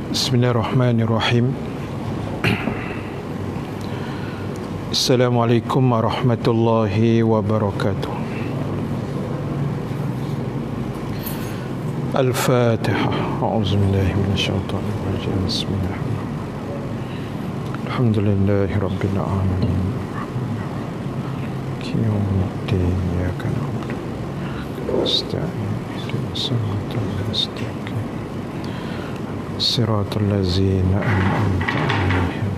Bismillahirrahmanirrahim. Assalamualaikum warahmatullahi wabarakatuh. Al-Fatihah. A'udzubillahi minasyaitonir rajim. Bismillahirrahmanirrahim. Alhamdulillahi rabbil alamin. Yawmiddin. Iyyaka na'budu wa nasta'in. Ihdinas siratal mustaqim. Siratal ladzina an'amta 'alaihim.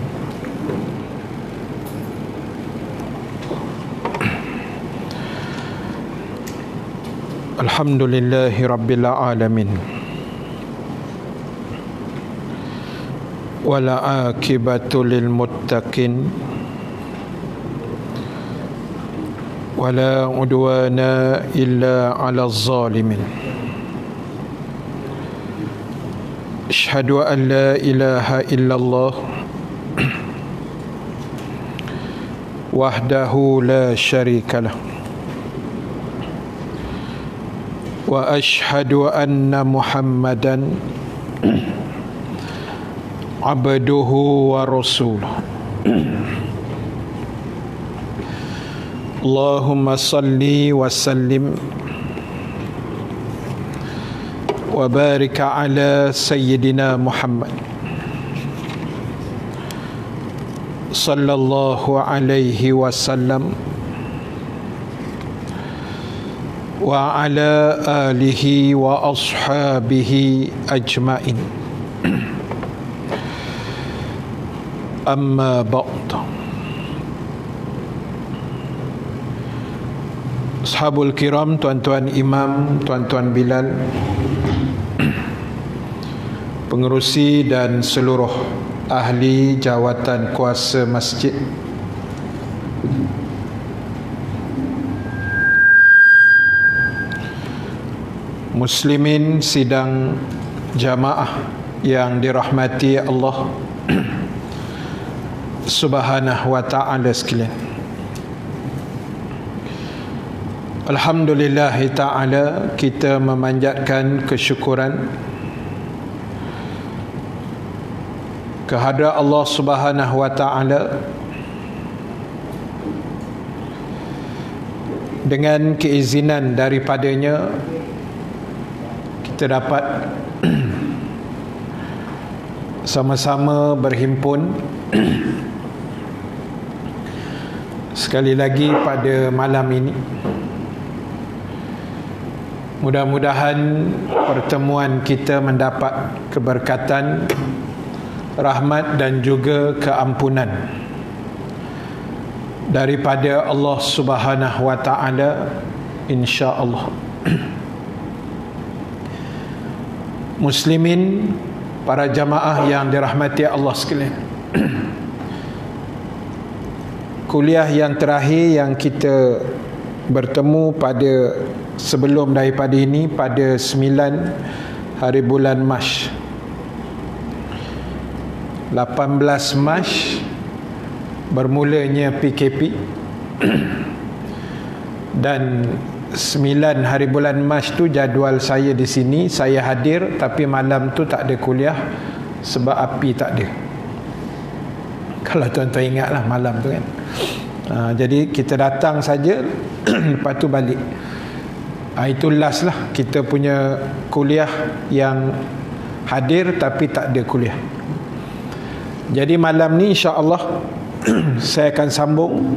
Alhamdulillahi rabbil alamin. Wala akibatu lil muttaqin. Wala udwana illa 'alal zalimin. Asyhadu an la ilaha illallah wahdahu la syarika lah. Wa asyhadu anna Muhammadan abduhu wa rasuluh. Allahumma salli wa sallim wa barik ala sayyidina Muhammad sallallahu alaihi wasallam wa ala alihi wa ashabihi ajmain. Amma ba'd. Ashabul kiram, tuan-tuan imam, tuan-tuan Bilal, pengerusi dan seluruh ahli jawatan kuasa masjid, muslimin sidang jamaah yang dirahmati Allah Subhanahu wa ta'ala sekalian. Alhamdulillah ta'ala, kita memanjatkan kesyukuran kehadrat Allah Subhanahu wa ta'ala dengan keizinan daripadanya kita dapat sama-sama berhimpun sekali lagi pada malam ini. Mudah-mudahan pertemuan kita mendapat keberkatan, rahmat dan juga keampunan daripada Allah Subhanahu wa ta'ala, insya-Allah. Muslimin, para jamaah yang dirahmati Allah sekalian, kuliah yang terakhir yang kita bertemu pada sebelum daripada ini pada 9 hari bulan Mac, 18 Mac bermulanya PKP dan 9 hari bulan Mac tu jadual saya di sini, saya hadir, tapi malam tu tak ada kuliah sebab api tak ada. Kalau tuan-tuan ingatlah malam tu kan. Jadi kita datang saja lepas tu balik. Itu last lah kita punya kuliah yang hadir tapi tak ada kuliah. Jadi malam ni insya-Allah saya akan sambung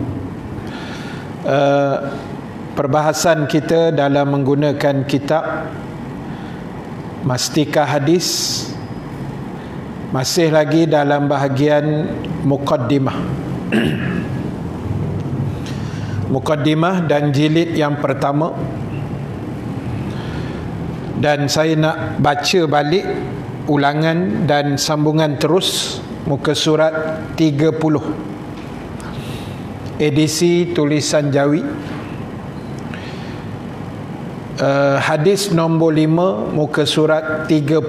perbahasan kita dalam menggunakan kitab Mastika Hadis, masih lagi dalam bahagian muqaddimah. Muqaddimah dan jilid yang pertama. Dan saya nak baca balik ulangan dan sambungan terus muka surat 30, edisi tulisan Jawi, hadis nombor 5 muka surat 30,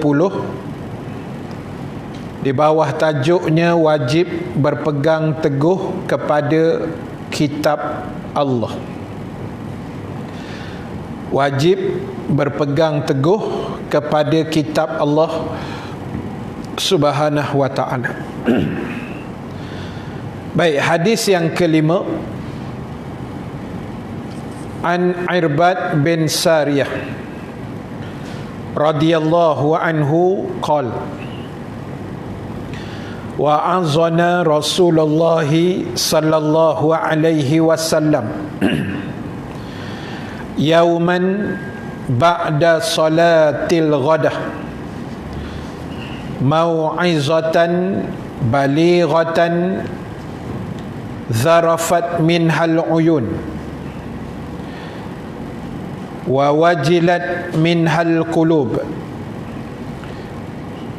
Di bawah tajuknya wajib berpegang teguh kepada kitab Allah. Wajib berpegang teguh kepada kitab Allah Subhanahu wa ta'ala. Baik, hadis yang kelima, an Irbad bin Sariyah radhiyallahu anhu qala wa'azana Rasulullah sallallahu alaihi wasallam yauman ba'da salatil ghadah mau'izatan balighatan zarafat minhal uyun wa wajilat minhal qulub.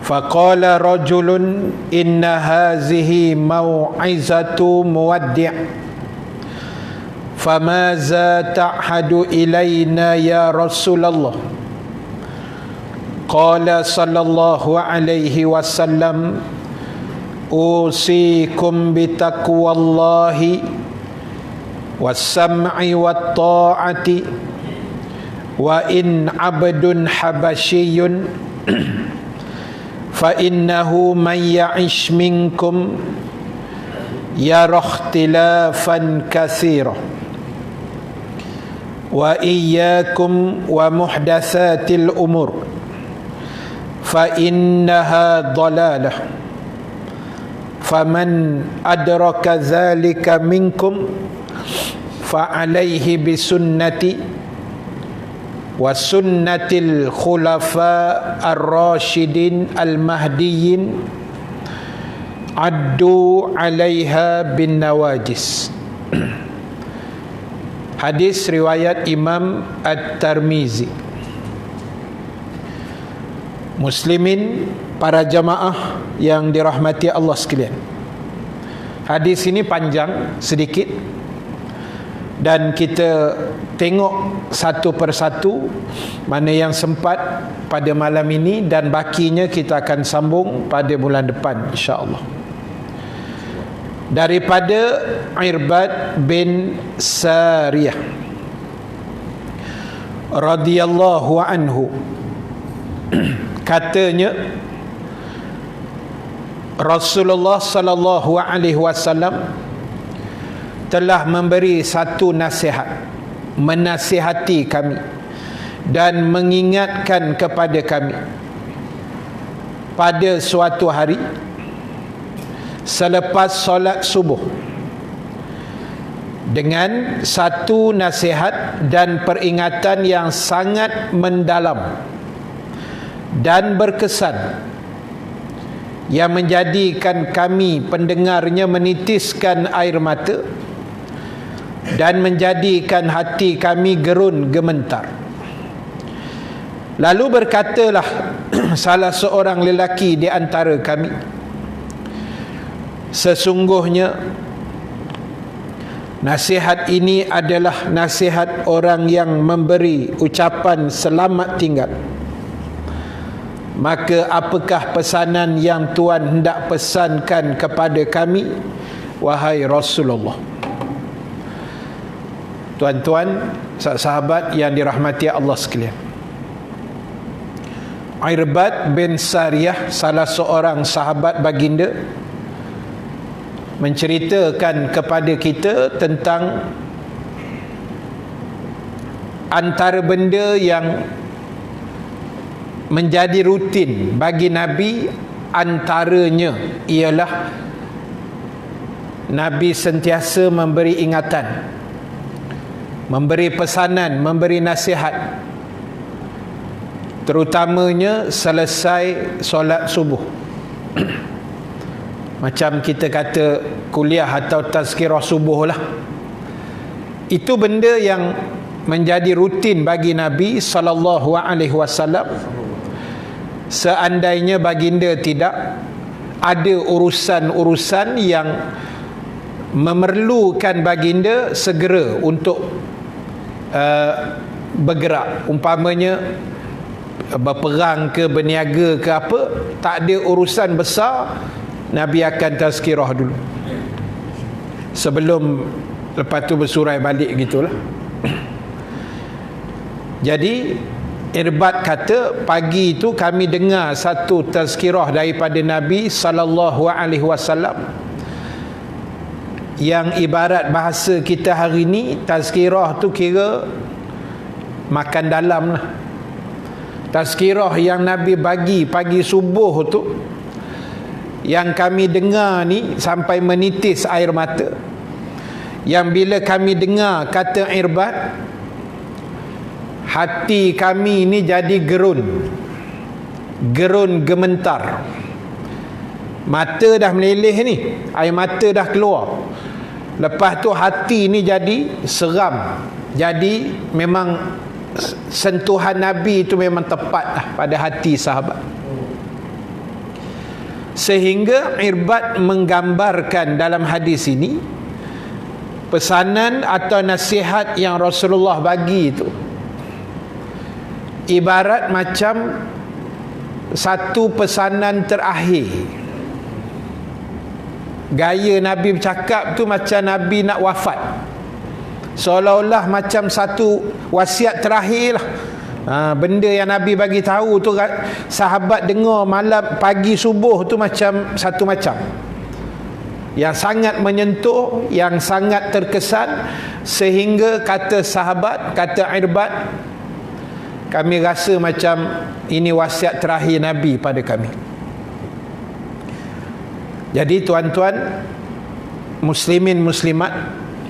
Faqala rajulun inna hazihi mau'izatu muwaddi' famaza ta'hadu ilayna ya Rasulullah. Qala sallallahu alaihi wasallam usikum bitaqwallahi was-sam'i wat-ta'ati wa in 'abdun habasyiyun fa innahu man ya'ish minkum yara ikhtilafan katsira wa iyyakum wa muhdatsatil umur fa innaha dhalalah faman adraka dzalika minkum fa alaihi bisunnati wa sunnatil khulafa ar-rasyidin al-mahdiyyin addu 'alaiha bin nawajis. Hadis riwayat Imam At-Tirmizi. Muslimin, para jamaah yang dirahmati Allah sekalian, hadis ini panjang sedikit dan kita tengok satu persatu, mana yang sempat pada malam ini dan bakinya kita akan sambung pada bulan depan insya-Allah. Daripada Irbad bin Sariyah radhiyallahu anhu, katanya Rasulullah sallallahu alaihi wasallam telah memberi satu nasihat, menasihati kami dan mengingatkan kepada kami pada suatu hari selepas solat subuh dengan satu nasihat dan peringatan yang sangat mendalam dan berkesan yang menjadikan kami pendengarnya menitiskan air mata dan menjadikan hati kami gerun gementar. Lalu berkatalah salah seorang lelaki di antara kami, sesungguhnya nasihat ini adalah nasihat orang yang memberi ucapan selamat tinggal. Maka apakah pesanan yang Tuhan hendak pesankan kepada kami, wahai Rasulullah? Tuan-tuan, sahabat yang dirahmati Allah sekalian, Irbad bin Sariyah, salah seorang sahabat baginda, menceritakan kepada kita tentang antara benda yang menjadi rutin bagi Nabi. Antaranya ialah Nabi sentiasa memberi ingatan, memberi pesanan, memberi nasihat, terutamanya selesai solat subuh. Macam kita kata kuliah atau tazkirah subuh lah. Itu benda yang menjadi rutin bagi Nabi sallallahu alaihi wasallam. Seandainya baginda tidak ada urusan-urusan yang memerlukan baginda segera untuk bergerak, umpamanya berperang ke, berniaga ke apa, tak ada urusan besar, Nabi akan tazkirah dulu sebelum lepas tu bersurai balik gitulah. Jadi Irbad kata, pagi itu kami dengar satu tazkirah daripada Nabi sallallahu alaihi wasallam yang ibarat bahasa kita hari ni, tazkirah tu kira makan dalam lah. Tazkirah yang Nabi bagi pagi subuh tu, yang kami dengar ni sampai menitis air mata, yang bila kami dengar kata Irbad, hati kami ni jadi gerun gementar, mata dah meleleh ni, air mata dah keluar, lepas tu hati ni jadi seram. Jadi memang sentuhan Nabi itu memang tepat lah pada hati sahabat, sehingga Irbad menggambarkan dalam hadis ini pesanan atau nasihat yang Rasulullah bagi itu ibarat macam satu pesanan terakhir. Gaya Nabi bercakap tu macam Nabi nak wafat, seolah-olah macam satu wasiat terakhir lah. Benda yang Nabi bagi tahu tu sahabat dengar malam pagi subuh tu macam satu macam yang sangat menyentuh, yang sangat terkesan, sehingga kata sahabat, kata Irbad, kami rasa macam ini wasiat terakhir Nabi pada kami. Jadi tuan-tuan muslimin muslimat,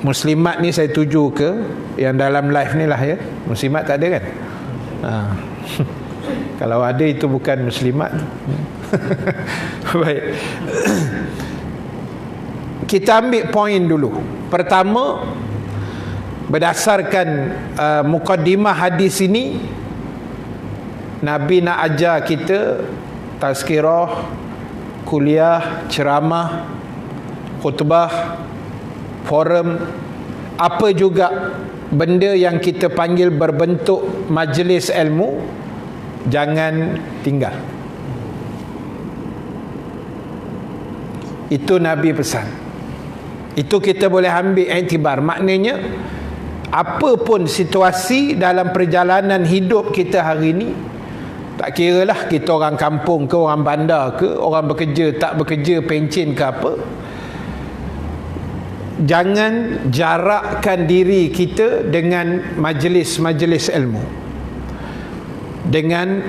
muslimat ni saya tuju ke yang dalam live ni lah ya, muslimat tak ada kan? Kalau ada itu bukan muslimat. Baik. Kita ambil poin dulu. Pertama, berdasarkan mukaddimah hadis ini, Nabi nak ajar kita tazkirah, kuliah, ceramah, khutbah, forum, apa juga benda yang kita panggil berbentuk majlis ilmu, jangan tinggal. Itu Nabi pesan. Itu kita boleh ambil iktibar. Maknanya apa pun situasi dalam perjalanan hidup kita hari ini, tak kira lah kita orang kampung ke, orang bandar ke, orang bekerja, tak bekerja, pencen ke apa, jangan jarakkan diri kita dengan majlis-majlis ilmu, dengan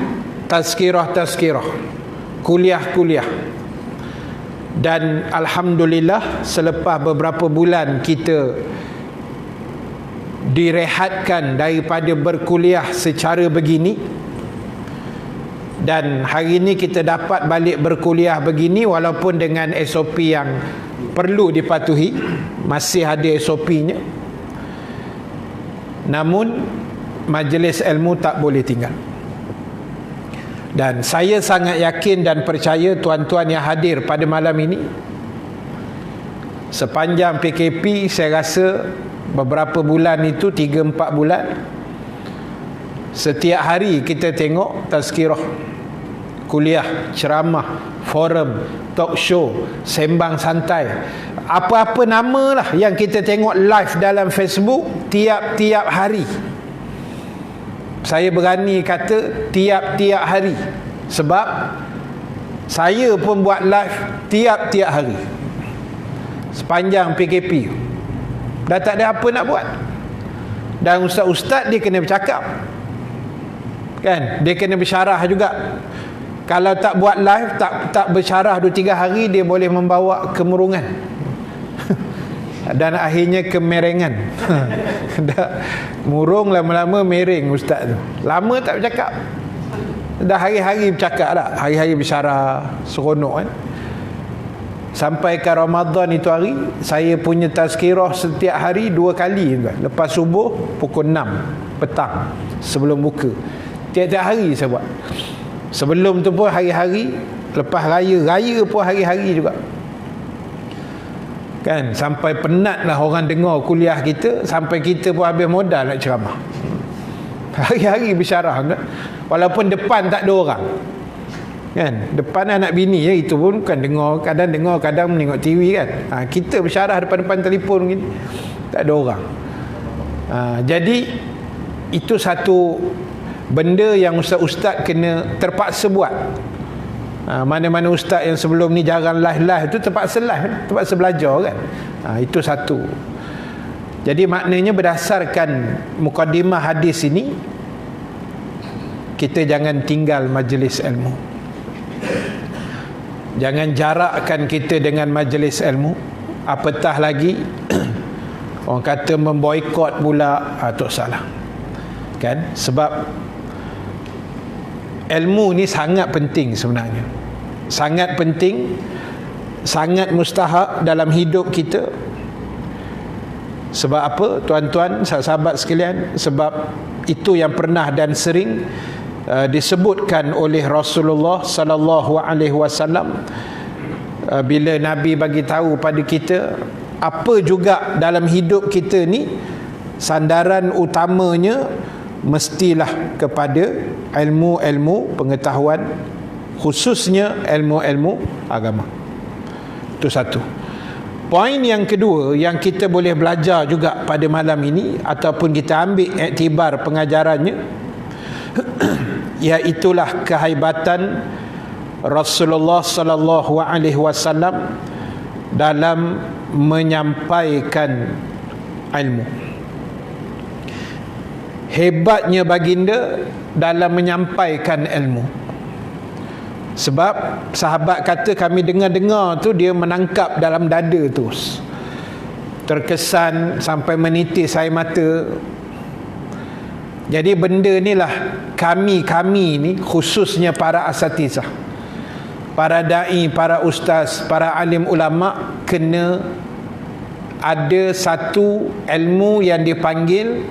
tazkirah-tazkirah, kuliah-kuliah. Dan alhamdulillah selepas beberapa bulan kita direhatkan daripada berkuliah secara begini, dan hari ini kita dapat balik berkuliah begini walaupun dengan SOP yang perlu dipatuhi, masih ada SOP-nya, namun majlis ilmu tak boleh tinggal. Dan saya sangat yakin dan percaya tuan-tuan yang hadir pada malam ini, sepanjang PKP saya rasa beberapa bulan itu, 3-4 bulan, setiap hari kita tengok tazkirah, kuliah, ceramah, forum, talk show, sembang santai, apa-apa namalah yang kita tengok live dalam Facebook tiap-tiap hari. Saya berani kata tiap-tiap hari, sebab saya pun buat live tiap-tiap hari sepanjang PKP. Dah tak ada apa nak buat, dan ustaz-ustaz dia kena bercakap kan, dia kena bersyarah juga. Kalau tak buat live, tak bersyarah 2-3 hari, dia boleh membawa kemurungan dan akhirnya kemerengan. Dah murung, lama-lama mereng ustaz tu. Lama tak bercakap, dah hari-hari bercakap lah, hari-hari bersyarah, seronok kan. Sampai ke Ramadan itu hari, saya punya tazkirah setiap hari 2 kali kan. Lepas subuh pukul 6 petang sebelum buka. Tiap-tiap hari saya buat. Sebelum tu pun hari-hari, lepas raya pun hari-hari juga kan. Sampai penatlah orang dengar kuliah kita, sampai kita pun habis modal nak ceramah. Hari-hari bersyarah kan. Walaupun depan tak ada orang, kan? Depan anak bini ya, itu pun kan dengar, kadang menengok TV kan. Kita bersyarah depan-depan telefon gini, tak ada orang. Jadi itu satu benda yang ustaz-ustaz kena terpaksa buat. Mana-mana ustaz yang sebelum ni jarang live tu terpaksa belajar kan. Itu satu. Jadi maknanya berdasarkan mukadimah hadis ini, kita jangan tinggal majlis ilmu, jangan jarakkan kita dengan majlis ilmu. Apatah lagi orang kata memboikot pula, tak salah kan. Sebab ilmu ni sangat penting sebenarnya, sangat penting, sangat mustahak dalam hidup kita. Sebab apa tuan-tuan, sahabat sekalian? Sebab itu yang pernah dan sering disebutkan oleh Rasulullah sallallahu alaihi wasallam bila Nabi bagi tahu pada kita apa juga dalam hidup kita ni sandaran utamanya mestilah kepada ilmu-ilmu pengetahuan, khususnya ilmu-ilmu agama. Itu satu. Poin yang kedua yang kita boleh belajar juga pada malam ini, ataupun kita ambil iktibar pengajarannya, iaitulah kehaibatan Rasulullah sallallahu alaihi wasallam dalam menyampaikan ilmu. Hebatnya baginda dalam menyampaikan ilmu. Sebab sahabat kata, kami dengar-dengar tu dia menangkap dalam dada terus, terkesan sampai menitis air mata. Jadi benda ni lah kami ni, khususnya para asatizah, para da'i, para ustaz, para alim ulama, kena ada satu ilmu yang dipanggil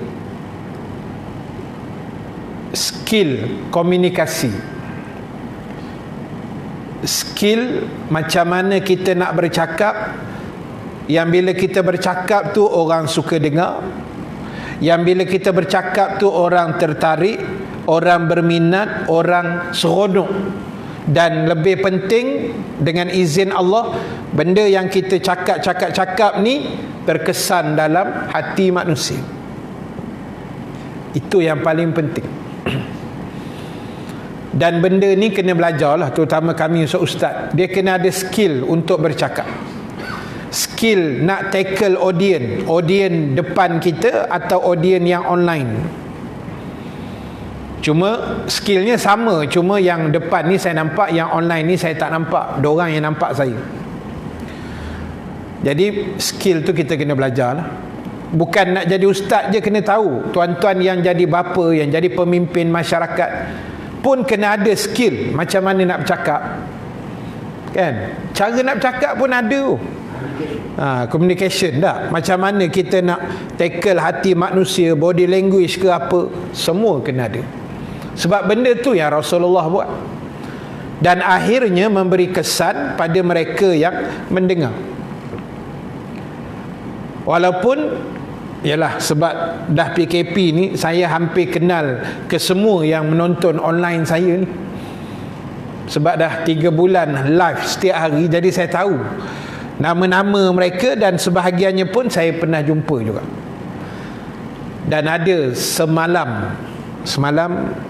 skill komunikasi. Skill macam mana kita nak bercakap, yang bila kita bercakap tu orang suka dengar, yang bila kita bercakap tu orang tertarik, orang berminat, orang seronok. Dan lebih penting, dengan izin Allah, benda yang kita cakap ni terkesan dalam hati manusia. Itu yang paling penting. Dan benda ni kena belajar lah, terutama kami ustaz. Dia kena ada skill untuk bercakap, skill nak tackle audience depan kita atau audience yang online. Cuma skillnya sama, cuma yang depan ni saya nampak, yang online ni saya tak nampak. Diorang yang nampak saya. Jadi skill tu kita kena belajar lah. Bukan nak jadi ustaz je kena tahu. Tuan-tuan yang jadi bapa, yang jadi pemimpin masyarakat pun kena ada skill macam mana nak bercakap, kan? Cara nak bercakap pun ada. Communication dah. Macam mana kita nak tackle hati manusia, body language ke apa, semua kena ada. Sebab benda tu yang Rasulullah buat, dan akhirnya memberi kesan pada mereka yang mendengar. Walaupun yalah, sebab dah PKP ni, saya hampir kenal ke semua yang menonton online saya ni. Sebab dah 3 bulan live setiap hari, jadi saya tahu nama-nama mereka, dan sebahagiannya pun saya pernah jumpa juga. Dan ada semalam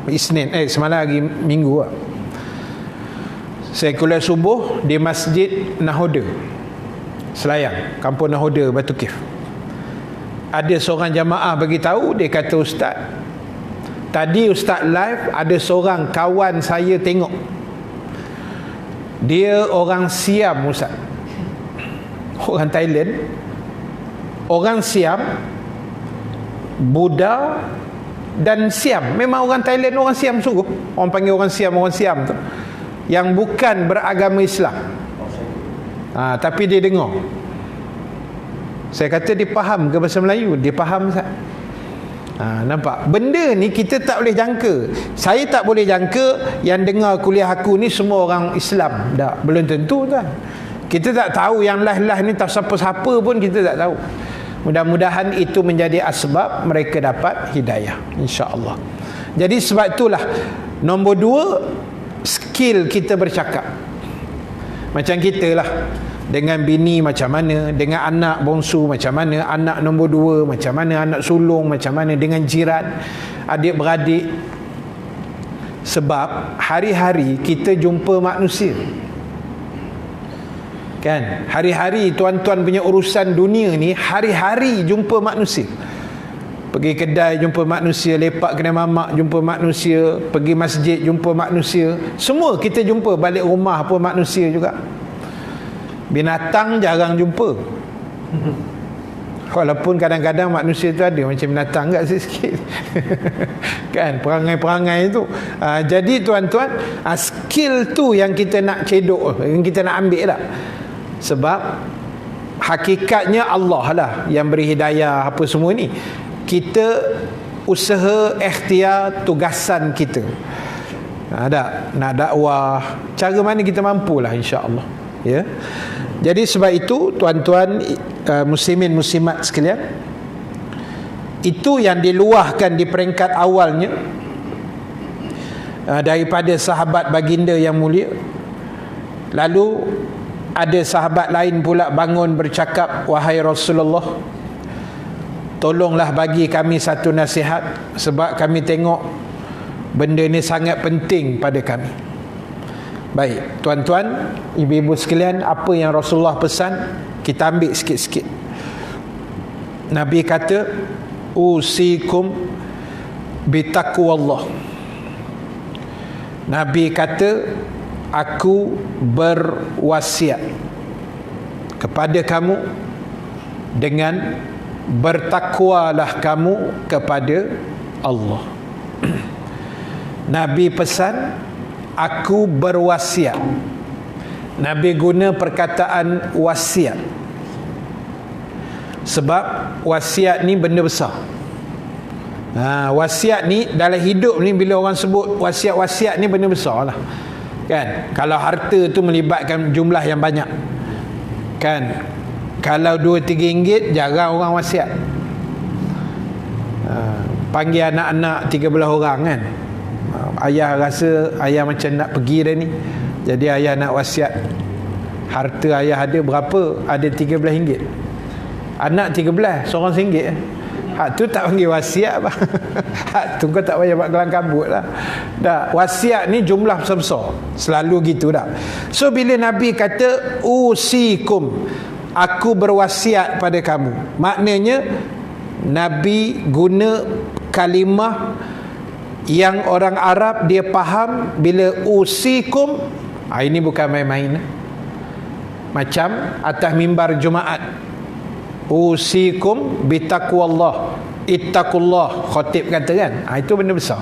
Isnin, semalam hari Minggu lah, saya kuliah subuh di Masjid Nahoda Selayang, Kampung Nahoda, Batu Kif. Ada seorang jamaah bagi tahu, dia kata, ustaz, tadi ustaz live, ada seorang kawan saya tengok, dia orang Siam ustaz, orang Thailand, orang Siam, Buddha dan Siam. Memang orang Thailand, orang Siam sungguh. Orang panggil orang Siam tu, yang bukan beragama Islam. Tapi dia dengar. Saya kata, dia faham ke bahasa Melayu? Dia faham, Ustaz. Nampak? Benda ni kita tak boleh jangka. Saya tak boleh jangka yang dengar kuliah aku ni semua orang Islam. Tak, belum tentu kan. Kita tak tahu yang lah ni, tak siapa-siapa pun kita tak tahu. Mudah-mudahan itu menjadi asbab mereka dapat hidayah, insya-Allah. Jadi sebab itulah Nombor 2, skill kita bercakap. Macam kita lah, dengan bini macam mana, dengan anak bongsu macam mana, anak nombor 2 macam mana, anak sulung macam mana, dengan jiran, adik-beradik. Sebab hari-hari kita jumpa manusia, kan? Hari-hari tuan-tuan punya urusan dunia ni, hari-hari jumpa manusia. Pergi kedai jumpa manusia, lepak kedai mamak jumpa manusia, pergi masjid jumpa manusia. Semua kita jumpa, balik rumah pun manusia juga. Binatang jarang jumpa. Walaupun kadang-kadang manusia tu ada macam binatang kat sikit. Kan, perangai-perangai tu. Jadi tuan-tuan, skill tu yang kita nak cedok, yang kita nak ambil lah. Sebab hakikatnya Allah lah yang beri hidayah apa semua ni. Kita usaha, ikhtiar, tugasan kita. Nak dakwah, cara mana kita mampulah, insya-Allah. Ya. Jadi sebab itu tuan-tuan, muslimin muslimat sekalian, itu yang diluahkan di peringkat awalnya daripada sahabat baginda yang mulia. Lalu ada sahabat lain pula bangun bercakap, wahai Rasulullah, tolonglah bagi kami satu nasihat, sebab kami tengok benda ni sangat penting pada kami. Baik, tuan-tuan, ibu-ibu sekalian, apa yang Rasulullah pesan, kita ambil sikit-sikit. Nabi kata, usikum bitaqwallah. Nabi kata, aku berwasiat kepada kamu dengan bertakwalah kamu kepada Allah. Nabi pesan, aku berwasiat. Nabi guna perkataan wasiat, sebab wasiat ni benda besar. Wasiat ni dalam hidup ni, bila orang sebut wasiat-wasiat ni benda besar lah, kan? Kalau harta tu melibatkan jumlah yang banyak, kan? Kalau 2-3 ringgit, jarang orang wasiat. Panggil anak-anak 13 orang, kan? Ayah rasa ayah macam nak pergi dah ni, jadi ayah nak wasiat. Harta ayah ada berapa? Ada 13 ringgit. Anak 13, seorang RM1. Hak tu tak panggil wasiat apa. Hak tu kau tak payah buat kelang kabut lah. Dah, wasiat ni jumlah besar-besar. Selalu gitu dah. So bila Nabi kata usikum, aku berwasiat pada kamu, maknanya Nabi guna kalimah yang orang Arab dia faham. Bila usikum, ini bukan main-main. Macam atas mimbar Jumaat, usikum bitaqwallah, ittaqullah, khatib kata, kan? Itu benda besar.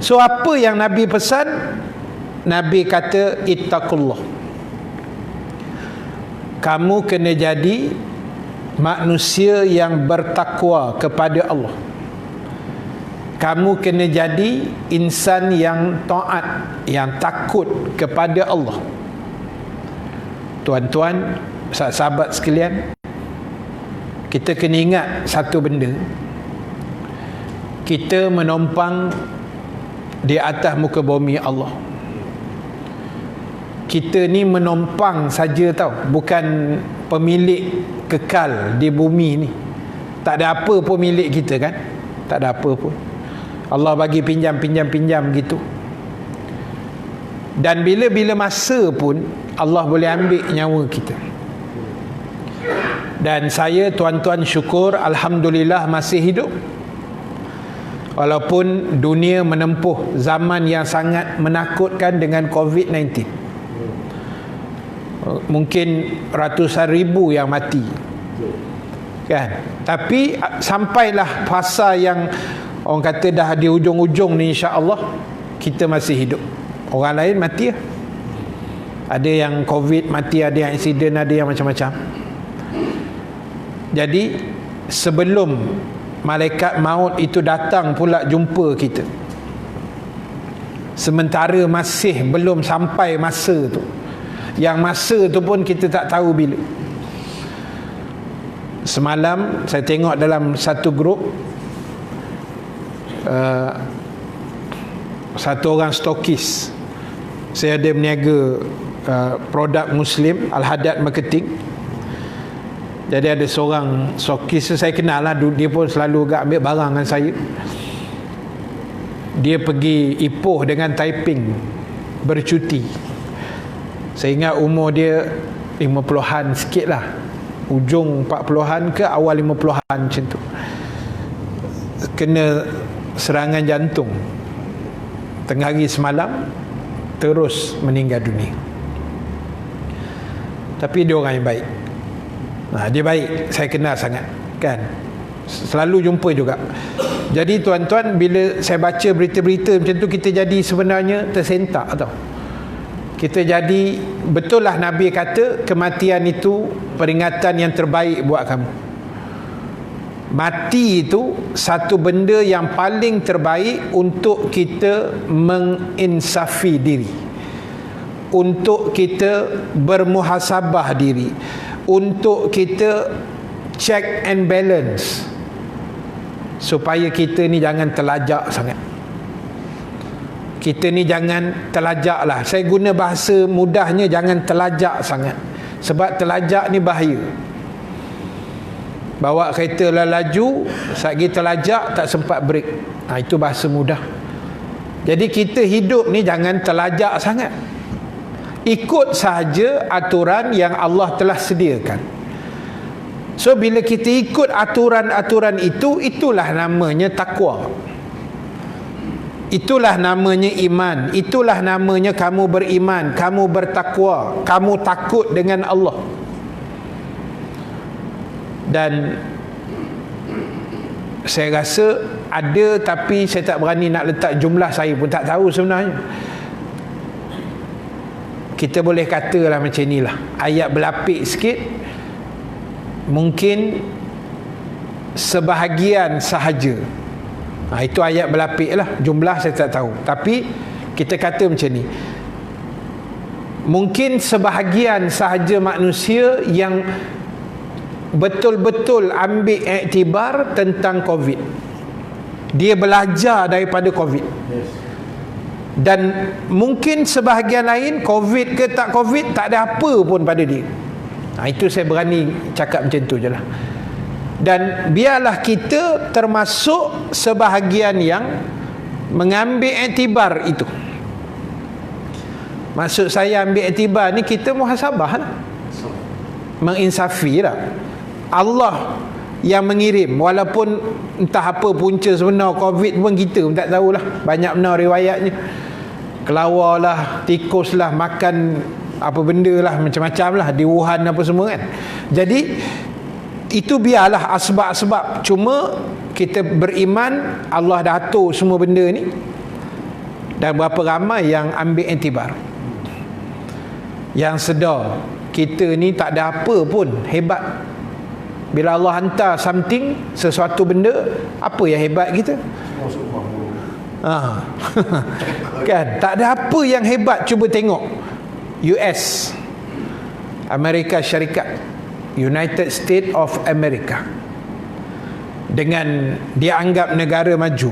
So apa yang Nabi pesan? Nabi kata ittaqullah, kamu kena jadi manusia yang bertakwa kepada Allah. Kamu kena jadi insan yang taat, yang takut kepada Allah. Tuan-tuan, sahabat sekalian, kita kena ingat satu benda. Kita menompang di atas muka bumi Allah. Kita ni menompang saja tau, bukan pemilik kekal di bumi ni. Tak ada apa pun milik kita, kan? Tak ada apa pun. Allah bagi pinjam gitu. Dan bila-bila masa pun Allah boleh ambil nyawa kita. Dan saya, tuan-tuan, syukur, alhamdulillah masih hidup. Walaupun dunia menempuh zaman yang sangat menakutkan dengan COVID-19. Mungkin ratusan ribu yang mati, kan? Tapi sampailah fasa yang orang kata dah di hujung-hujung ni, insya-Allah kita masih hidup. Orang lain mati lah. Ada yang COVID mati, ada yang insiden, ada yang macam-macam. Jadi sebelum malaikat maut itu datang pula jumpa kita, sementara masih belum sampai masa tu, yang masa tu pun kita tak tahu bila. Semalam saya tengok dalam satu grup, satu orang stokis. Saya ada berniaga produk Muslim, Al-Hadad Marketing. Jadi ada seorang stokis, saya kenal lah, dia pun selalu agak ambil barang dengan saya. Dia pergi Ipoh dengan Taiping bercuti. Saya ingat umur dia 50-an sikit lah, ujung 40-an ke awal 50-an macam tu. Kena serangan jantung tengah hari semalam, terus meninggal dunia. Tapi dia orang yang baik. Dia baik, saya kenal sangat, kan, selalu jumpa juga. Jadi tuan-tuan, bila saya baca berita-berita macam tu, kita jadi sebenarnya tersentak tau. Kita jadi, betul lah Nabi kata kematian itu peringatan yang terbaik buat kamu. Mati itu satu benda yang paling terbaik untuk kita menginsafi diri, untuk kita bermuhasabah diri, untuk kita check and balance, supaya kita ni jangan terlajak sangat. Kita ni jangan terlajak lah. Saya guna bahasa mudahnya, jangan terlajak sangat. Sebab terlajak ni bahaya. Bawa kereta laju, satgi terlajak, tak sempat break. Itu bahasa mudah. Jadi kita hidup ni jangan terlajak sangat. Ikut sahaja aturan yang Allah telah sediakan. So bila kita ikut aturan-aturan itu, itulah namanya takwa. Itulah namanya iman. Itulah namanya kamu beriman, kamu bertakwa, kamu takut dengan Allah. Dan saya rasa ada, tapi saya tak berani nak letak jumlah, saya pun tak tahu sebenarnya. Kita boleh katalah macam inilah, ayat berlapik sikit, mungkin sebahagian sahaja. Itu ayat berlapik lah, jumlah saya tak tahu. Tapi kita kata macam ni, mungkin sebahagian sahaja manusia yang betul-betul ambil iktibar tentang COVID. Dia belajar daripada COVID. Dan mungkin sebahagian lain, COVID ke tak COVID, tak ada apa pun pada dia. Itu saya berani cakap macam tu je lah. Dan biarlah kita termasuk sebahagian yang mengambil iktibar itu. Maksud saya ambil iktibar ni, kita muhasabah lah, menginsafi lah. Allah yang mengirim, walaupun entah apa punca sebenar COVID pun kita pun tak tahulah. Banyak benar riwayatnya. Kelawar lah, tikus lah, makan apa benda lah, macam-macam lah di Wuhan apa semua kan. Jadi itu biarlah asbab-asbab. Cuma kita beriman Allah dah atur semua benda ni. Dan berapa ramai yang ambil iktibar, yang sedar kita ni tak ada apa pun hebat. Bila Allah hantar something, sesuatu benda, apa yang hebat kita? Kan, tak ada apa yang hebat. Cuba tengok US, Amerika Syarikat, United States of America, dengan dia anggap negara maju,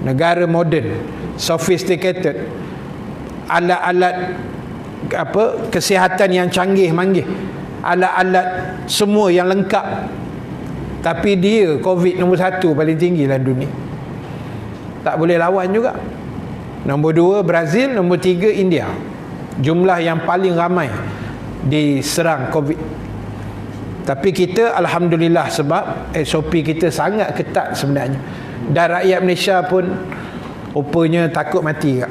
negara moden, sophisticated, alat-alat kesihatan yang canggih-manggih, alat-alat semua yang lengkap. Tapi dia COVID nombor 1 paling tinggi dalam dunia, tak boleh lawan juga. Nombor 2 Brazil, nombor 3 India. Jumlah yang paling ramai diserang COVID. Tapi kita alhamdulillah, sebab SOP kita sangat ketat sebenarnya. Dan rakyat Malaysia pun rupanya takut mati kak.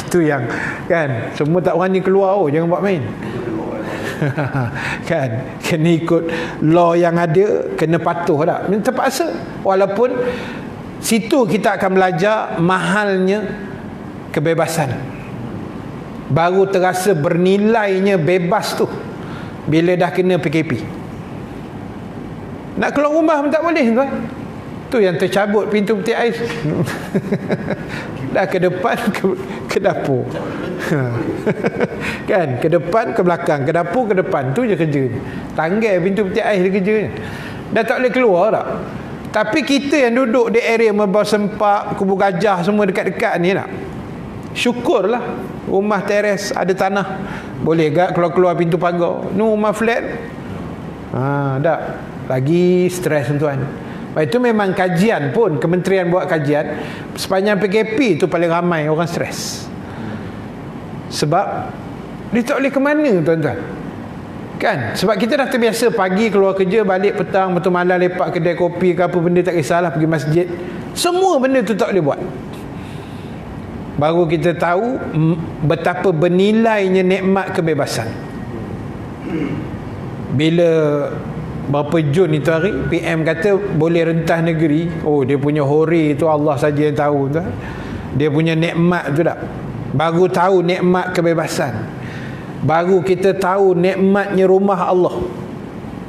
Itu yang kan, semua tak berani keluar. Jangan buat main. Kan, kena ikut law yang ada, kena patuh tak, terpaksa. Walaupun situ kita akan belajar mahalnya kebebasan. Baru terasa bernilainya bebas tu bila dah kena PKP. Nak keluar rumah pun tak boleh tuan. Tu yang tercabut pintu peti ais. Dah ke depan, ke dapur. Kan, ke depan, ke belakang, ke dapur, ke depan. Tu je kerja. Tanggal pintu peti ais dia kerja. Dah tak boleh keluar tak. Tapi kita yang duduk di area Merbau Sempak, Kubu Gajah semua dekat-dekat ni nak, syukurlah rumah teres ada tanah, boleh gak keluar-keluar pintu pagar. Ni rumah flat, dah lagi stres tuan. Itu memang kajian pun, kementerian buat kajian sepanjang PKP tu paling ramai orang stres. Sebab dia tak boleh ke mana tuan-tuan. Kan? Sebab kita dah terbiasa pagi keluar kerja, balik petang, betul malam lepak kedai kopi ke apa benda, tak kisahlah, pergi masjid. Semua benda tu tak boleh buat. Baru kita tahu betapa bernilainya nikmat kebebasan. Bila berapa Jun itu hari PM kata boleh rentas negeri, dia punya hore tu Allah saja yang tahu tu. Dia punya nikmat tu tak. Baru tahu nikmat kebebasan. Baru kita tahu nikmatnya rumah Allah.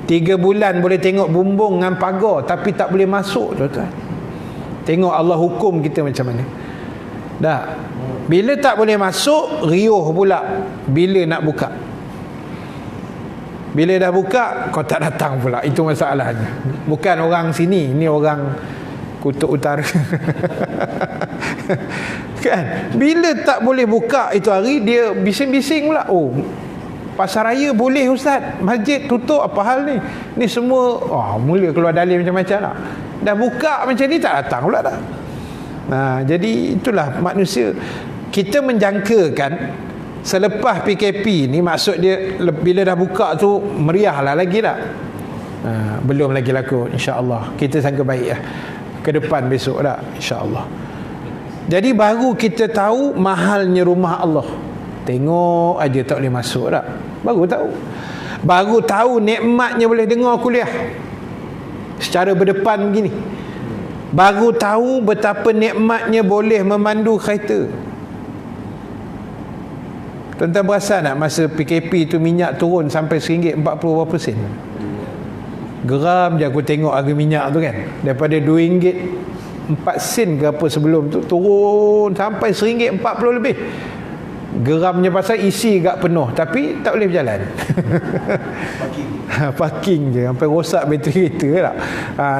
3 bulan boleh tengok bumbung dengan pagar, tapi tak boleh masuk tuan-tuan. Tengok Allah hukum kita macam mana. Dah. Bila tak boleh masuk, riuh pula bila nak buka. Bila dah buka, kau tak datang pula. Itu masalahnya. Bukan orang sini, ni orang Kutub Utara. Kan? Bila tak boleh buka itu hari, dia bising-bising pula. Pasar raya boleh ustaz, masjid tutup, apa hal ni? Ni semua mula keluar dalil macam-macam lah. Dah buka macam ni, tak datang pula dah. Jadi itulah manusia. Kita menjangkakan selepas PKP ni, maksud dia bila dah buka tu meriah lah lagi tak? Belum lagi laku, insya-Allah. Kita sangka baik lah ke depan besok dah, insya-Allah. Jadi baru kita tahu mahalnya rumah Allah. Tengok aja tak boleh masuk dah. Baru tahu nikmatnya boleh dengar kuliah secara berdepan begini. Baru tahu betapa nikmatnya boleh memandu kereta. Tuan-tuan perasan tak masa PKP tu minyak turun sampai RM1.40 berapa sen? Geram je aku tengok harga minyak tu kan. Daripada RM2.04 ke apa sebelum tu, turun sampai RM1.40 lebih. Geramnya pasal isi agak penuh tapi tak boleh berjalan. Parking je sampai rosak bateri kereta tak.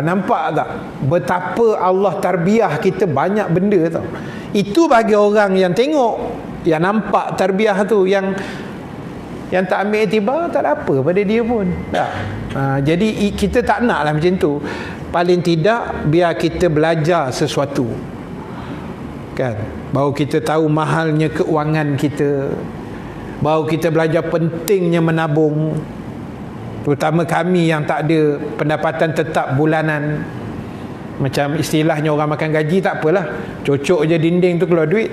Nampak tak betapa Allah tarbiyah kita banyak benda tau. Itu bagi orang yang tengok, yang nampak tarbiyah tu, yang tak ambil iktibar, tak ada apa pada dia pun tak. Jadi kita tak naklah macam tu. Paling tidak biar kita belajar sesuatu kan, baru kita tahu mahalnya keuangan kita, baru kita belajar pentingnya menabung, terutama kami yang tak ada pendapatan tetap bulanan. Macam istilahnya orang makan gaji, tak apalah, cocok je dinding tu keluar duit,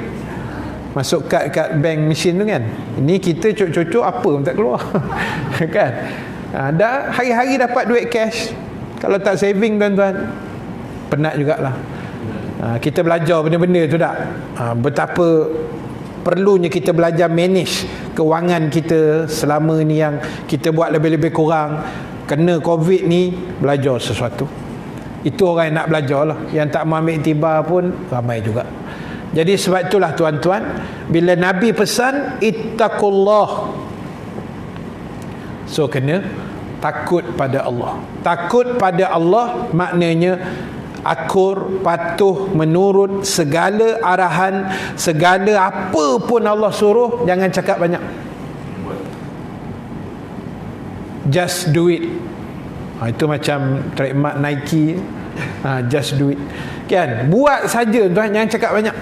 masuk kad bank mesin tu kan. Ini kita cocok apa pun tak keluar. Kan? Dah hari-hari dapat duit cash. Kalau tak saving tuan-tuan, penat jugalah. Kita belajar benda-benda tu tak. Betapa perlunya kita belajar manage kewangan kita selama ni yang kita buat lebih-lebih kurang. Kena COVID ni, belajar sesuatu. Itu orang yang nak belajar lah. Yang tak mau ambil iktibar pun ramai juga. Jadi sebab itulah tuan-tuan, bila Nabi pesan ittaqullah, so kena takut pada Allah. Takut pada Allah maknanya akur, patuh, menurut segala arahan, segala apa pun Allah suruh, jangan cakap banyak. Just do it. Itu macam trademark Nike. Just do it. Kan? Buat saja tuan, jangan cakap banyak.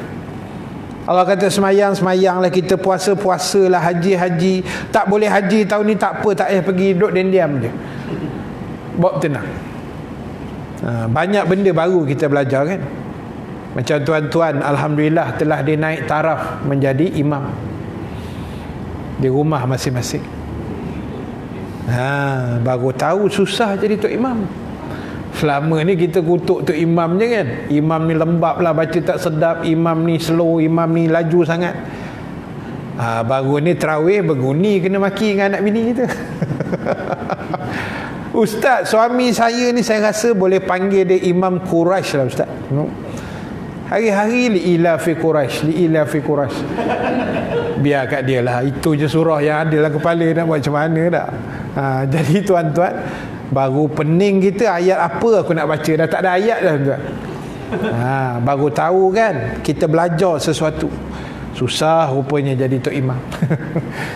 Allah kata semayang-semayanglah, kita puasa-puasalah, haji-haji. Tak boleh haji tahun ni, tak apa, tak payah pergi, duduk diam-diam je. Bawa tenang. Banyak benda baru kita belajar kan. Macam tuan-tuan alhamdulillah telah dinaik taraf menjadi imam di rumah masing-masing. Baru tahu susah jadi tok imam. Selama ni kita kutuk tok imam je kan. Imam ni lembab lah, baca tak sedap, imam ni slow, imam ni laju sangat. Baru ni tarawih berguni kena maki dengan anak bini kita. Ustaz, suami saya ni saya rasa boleh panggil dia Imam Quraisy lah ustaz. Hari-hari li'ila fi Quraisy, li'ila fi Quraisy. Biar kat dia lah, itu je surah yang ada dalam kepala, nak buat macam mana tak. Jadi tuan-tuan, Baru pening kita, ayat apa aku nak baca, dah tak ada ayat dah tuan. Baru tahu kan kita belajar sesuatu. Susah rupanya jadi tok imam.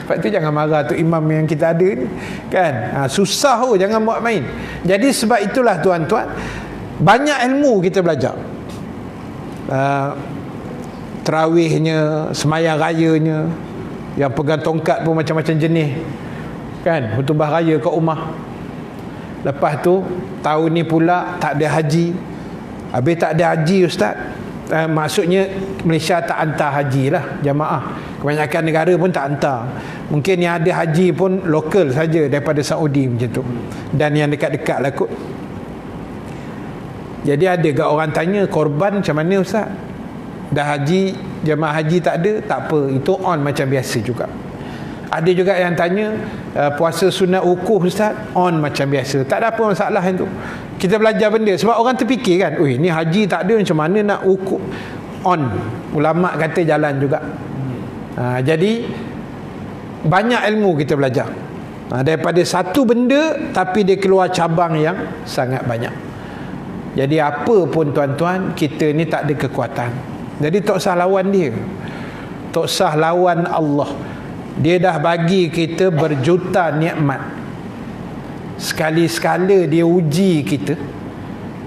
Sebab tu jangan marah tok imam yang kita ada ni kan. Susah jangan buat main. Jadi sebab itulah tuan-tuan, banyak ilmu kita belajar. Tarawihnya, semayang rayanya, yang pegang tongkat pun macam-macam jenis kan, khutbah raya kat rumah. Lepas tu tahun ni pula tak ada haji. Habis tak ada haji ustaz, maksudnya Malaysia tak hantar haji lah jamaah. Kebanyakan negara pun tak hantar. Mungkin yang ada haji pun lokal saja daripada Saudi macam tu, dan yang dekat-dekat lah kot. Jadi ada ke orang tanya, korban macam mana ustaz? Dah haji, jemaah haji tak ada, tak apa, itu on macam biasa juga. Ada juga yang tanya, puasa sunat wukuf ustaz, on macam biasa, tak ada apa masalah yang tu. Kita belajar benda, sebab orang terfikir kan, ni haji tak ada, macam mana nak wukuf? On, ulama kata jalan juga. Jadi banyak ilmu kita belajar, daripada satu benda tapi dia keluar cabang yang sangat banyak. Jadi apa pun tuan-tuan, kita ni tak ada kekuatan. Jadi tak usah lawan dia, tak usah lawan Allah. Dia dah bagi kita berjuta nikmat. Sekali-sekala dia uji kita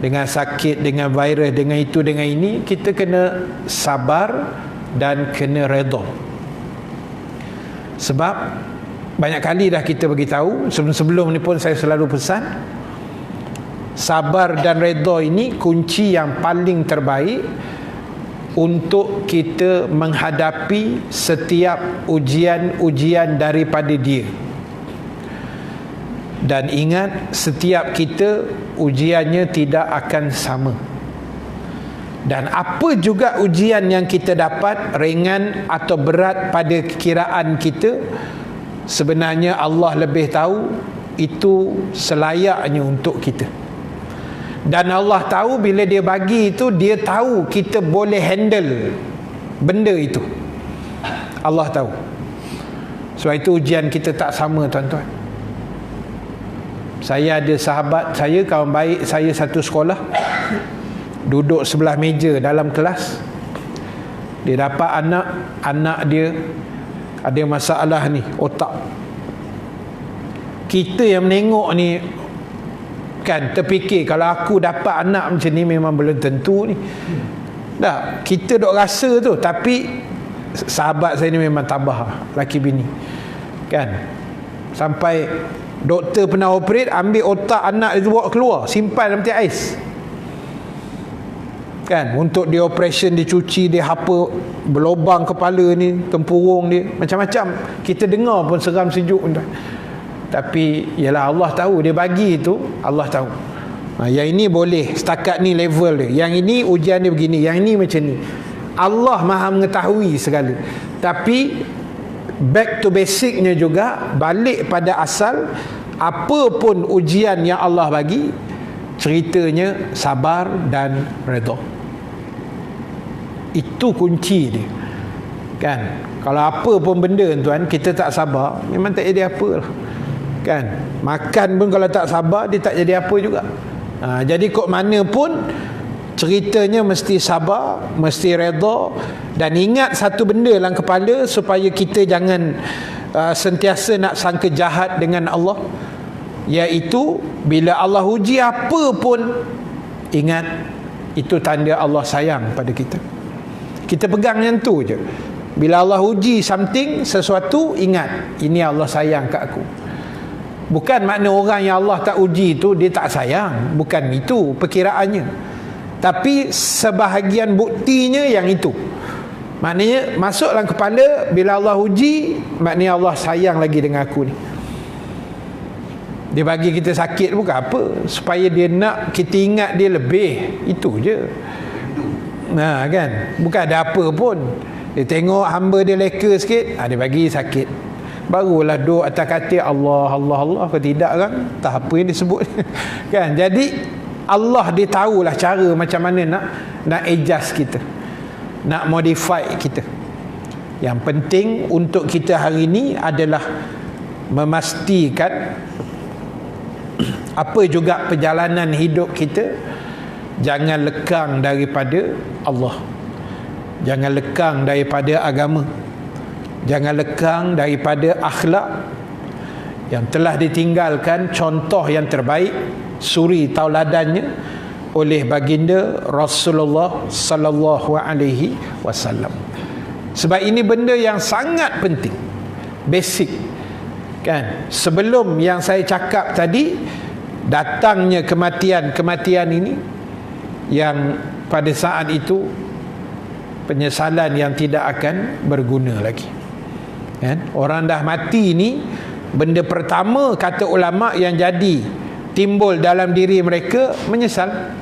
dengan sakit, dengan virus, dengan itu, dengan ini, kita kena sabar dan kena redha. Sebab banyak kali dah kita bagi tahu, sebelum ni pun saya selalu pesan, sabar dan redha ini kunci yang paling terbaik untuk kita menghadapi setiap ujian-ujian daripada dia. Dan ingat, setiap kita ujiannya tidak akan sama. Dan apa juga ujian yang kita dapat, ringan atau berat pada kiraan kita, sebenarnya Allah lebih tahu itu selayaknya untuk kita. Dan Allah tahu bila dia bagi itu, dia tahu kita boleh handle benda itu. Allah tahu. Sebab itu ujian kita tak sama tuan-tuan. Saya ada sahabat saya, kawan baik saya satu sekolah, duduk sebelah meja dalam kelas. Dia dapat anak dia ada masalah ni, otak. Kita yang menengok ni kan terfikir, kalau aku dapat anak macam ni memang belum tentu ni. Dah, kita dok rasa tu, tapi sahabat saya ni memang tabah, laki bini. Kan? Sampai doktor pernah operate, ambil otak anak dia bawa keluar, simpan dalam peti ais. Kan? Untuk dia operation, dia cuci, dia hapa berlubang kepala ni, tempurung dia, macam-macam. Kita dengar pun seram sejuk. Tapi ialah Allah tahu, dia bagi itu Allah tahu. Yang ini boleh, setakat ni level dia, yang ini ujian dia begini, yang ini macam ni. Allah maha mengetahui segala. Tapi back to basicnya juga, balik pada asal, apa pun ujian yang Allah bagi, ceritanya sabar dan redha. Itu kunci dia. Kan? Kalau apa pun benda tuan, kita tak sabar, memang tak jadi apa lah. Kan? Makan pun kalau tak sabar, dia tak jadi apa juga. Jadi kok mana pun ceritanya mesti sabar, mesti redha. Dan ingat satu benda dalam kepala, supaya kita jangan sentiasa nak sangka jahat dengan Allah, iaitu bila Allah uji apa pun, ingat itu tanda Allah sayang pada kita. Kita pegang yang tu je. Bila Allah uji something, sesuatu, ingat ini Allah sayang kat aku. Bukan makna orang yang Allah tak uji tu dia tak sayang, bukan itu perkiraannya. Tapi sebahagian buktinya yang itu. Maknanya masuk dalam kepala, bila Allah uji, maknanya Allah sayang lagi dengan aku ni. Dia bagi kita sakit bukan apa, supaya dia nak kita ingat dia lebih. Itu je. Kan, bukan ada apa pun. Dia tengok hamba dia leka sikit, dia bagi sakit, barulah duduk atas katil Allah, Allah, Allah. Kalau tidak kan, tak apa yang disebut. Kan? Jadi Allah dia tahulah cara macam mana nak adjust kita, nak modify kita. Yang penting untuk kita hari ini adalah memastikan Apa juga perjalanan hidup kita, jangan lekang daripada Allah, jangan lekang daripada agama, jangan lekang daripada akhlak yang telah ditinggalkan. Contoh yang terbaik, suri tauladannya oleh baginda Rasulullah sallallahu alaihi wasallam. Sebab ini benda yang sangat penting, basic kan. Sebelum yang saya cakap tadi, datangnya kematian ini yang pada saat itu penyesalan yang tidak akan berguna lagi kan. Orang dah mati ni, benda pertama kata ulama yang jadi timbul dalam diri mereka menyesal.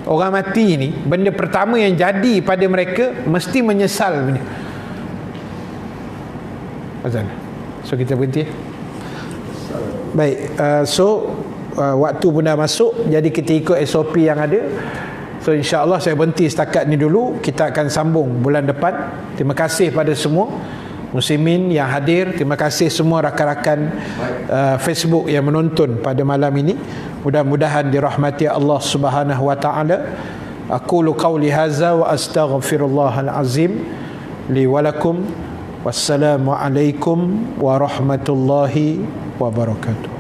Orang mati ni, benda pertama yang jadi pada mereka mesti menyesal punya. Azan. So kita berhenti. Baik, waktu pun dah masuk, jadi kita ikut SOP yang ada. So insya-Allah saya berhenti setakat ni dulu. Kita akan sambung bulan depan. Terima kasih pada semua muslimin yang hadir. Terima kasih semua rakan-rakan Facebook yang menonton pada malam ini. Mudah-mudahan dirahmati Allah Subhanahu wa taala. Aqulu qawli hadza wa astaghfirullahal azim li wa lakum. Wassalamu alaikum warahmatullahi wabarakatuh.